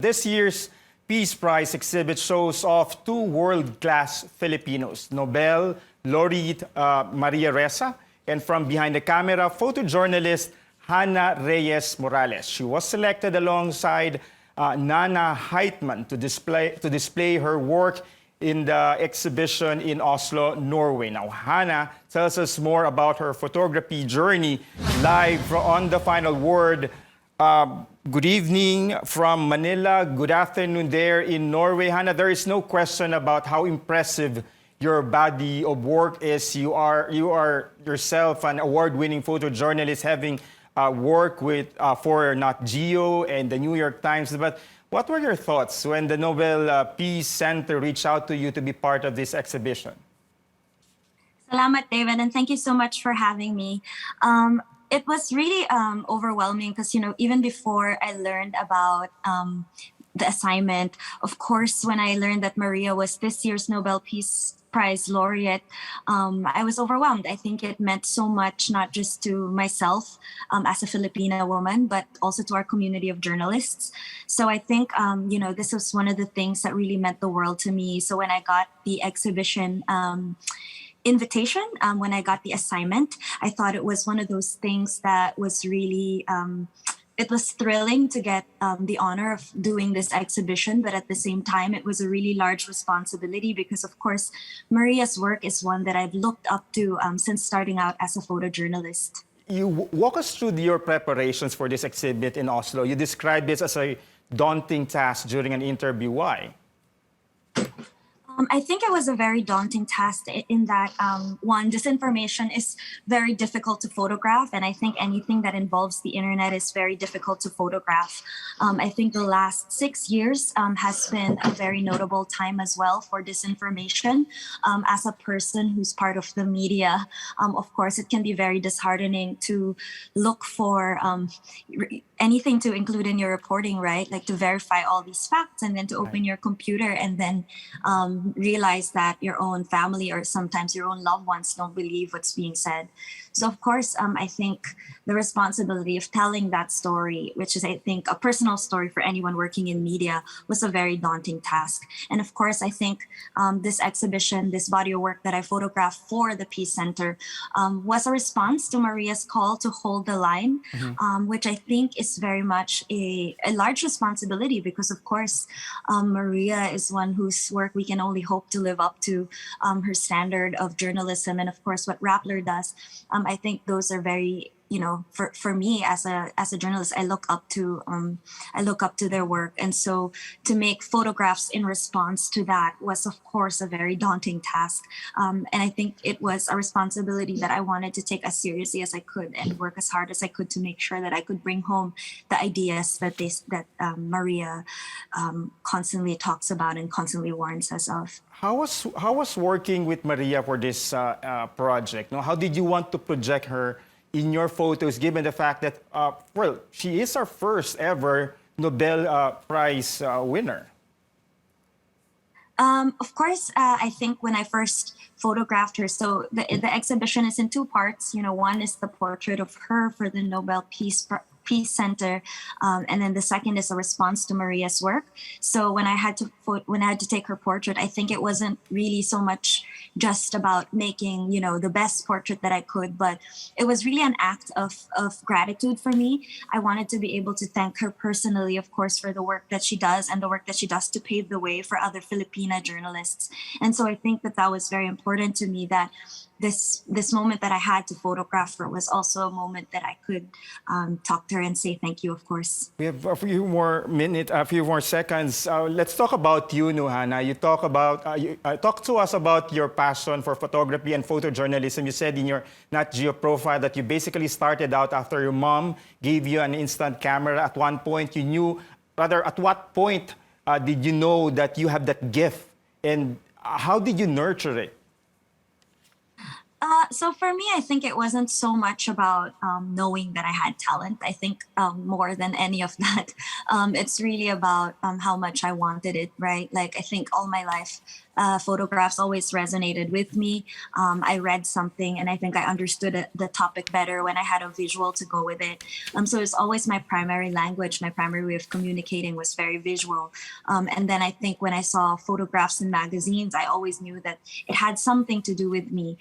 This year's Peace Prize exhibit shows off two world-class Filipinos, Nobel Laureate Maria Ressa, and from behind the camera, photojournalist Hannah Reyes Morales. She was selected alongside Nanna Heitmann to display her work in the exhibition in Oslo, Norway. Now, Hannah tells us more about her photography journey live on The Final Word. Good evening from Manila. Good afternoon there in Norway. Hannah, there is no question about how impressive your body of work is. You are yourself an award-winning photojournalist, having worked for Nat Geo and the New York Times. But what were your thoughts when the Nobel Peace Center reached out to you to be part of this exhibition? Salamat, David, and thank you so much for having me. It was really overwhelming because, even before I learned about the assignment, of course, when I learned that Maria was this year's Nobel Peace Prize laureate, I was overwhelmed. I think it meant so much, not just to myself as a Filipina woman, but also to our community of journalists. So I think, this was one of the things that really meant the world to me. So when I got the exhibition invitation, when I got the assignment, I thought it was one of those things that was really, it was thrilling to get the honor of doing this exhibition, but at the same time, it was a really large responsibility because, of course, Maria's work is one that I've looked up to since starting out as a photojournalist. You walk us through your preparations for this exhibit in Oslo. You described this as a daunting task during an interview. Why? I think it was a very daunting task in that, one, disinformation is very difficult to photograph. And I think anything that involves the internet is very difficult to photograph. I think the last 6 years has been a very notable time as well for disinformation. As a person who's part of the media, of course, it can be very disheartening to look for anything to include in your reporting, right? Like to verify all these facts and then to open your computer and then realize that your own family or sometimes your own loved ones don't believe what's being said. So of course, I think the responsibility of telling that story, which is, I think, a personal story for anyone working in media, was a very daunting task. And of course, I think this exhibition, this body of work that I photographed for the Peace Center was a response to Maria's call to hold the line, which I think is very much a large responsibility because, of course, Maria is one whose work we can only hope to live up to her standard of journalism. And of course, what Rappler does, I think those are very, for me as a journalist, I look up to their work. And so to make photographs in response to that was, of course, a very daunting task. And I think it was a responsibility that I wanted to take as seriously as I could and work as hard as I could to make sure that I could bring home the ideas that Maria constantly talks about and constantly warns us of. How was working with Maria for this project? How did you want to project her in your photos, given the fact that, she is our first ever Nobel Prize winner? Of course, I think when I first photographed her, so the exhibition is in two parts. One is the portrait of her for the Nobel Peace Center, and then the second is a response to Maria's work. So when I had to take her portrait, I think it wasn't really so much just about making the best portrait that I could, but it was really an act of gratitude for me. I wanted to be able to thank her personally, of course, for the work that she does and the work that she does to pave the way for other Filipina journalists. And so I think that was very important to me, that this moment that I had to photograph her was also a moment that I could talk to her and say thank you, of course. We have a few more minutes, a few more seconds. Let's talk about you, Hannah. You talk to us about your passion for photography and photojournalism. You said in your Nat Geo profile that you basically started out after your mom gave you an instant camera. At one point, at what point did you know that you have that gift? And how did you nurture it? So for me, I think it wasn't so much about knowing that I had talent. I think more than any of that, it's really about how much I wanted it, right? Like, I think all my life, photographs always resonated with me. I read something and I think I understood the topic better when I had a visual to go with it. So it's always my primary language, my primary way of communicating was very visual. And then I think when I saw photographs in magazines, I always knew that it had something to do with me.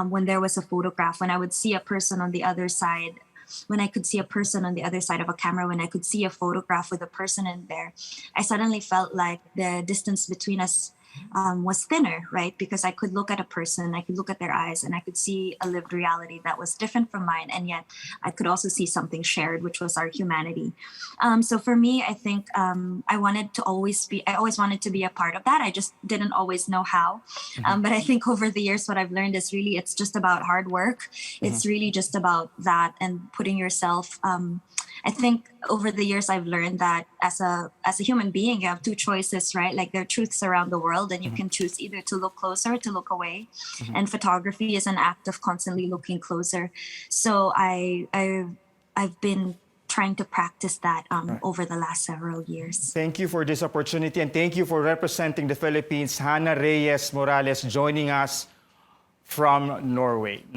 When there was a photograph, when I would see a person on the other side, when I could see a person on the other side of a camera, when I could see a photograph with a person in there, I suddenly felt like the distance between us was thinner, right? Because I could look at a person, I could look at their eyes, and I could see a lived reality that was different from mine. And yet I could also see something shared, which was our humanity. So for me, I think I always wanted to be a part of that. I just didn't always know how. But I think over the years, what I've learned is really, it's just about hard work. It's really just about that and putting yourself, I think over the years I've learned that as a human being, you have two choices, right? Like there are truths around the world, and you can choose either to look closer or to look away. And photography is an act of constantly looking closer. So I've been trying to practice that over the last several years. Thank you for this opportunity, and thank you for representing the Philippines. Hannah Reyes Morales joining us from Norway. Now,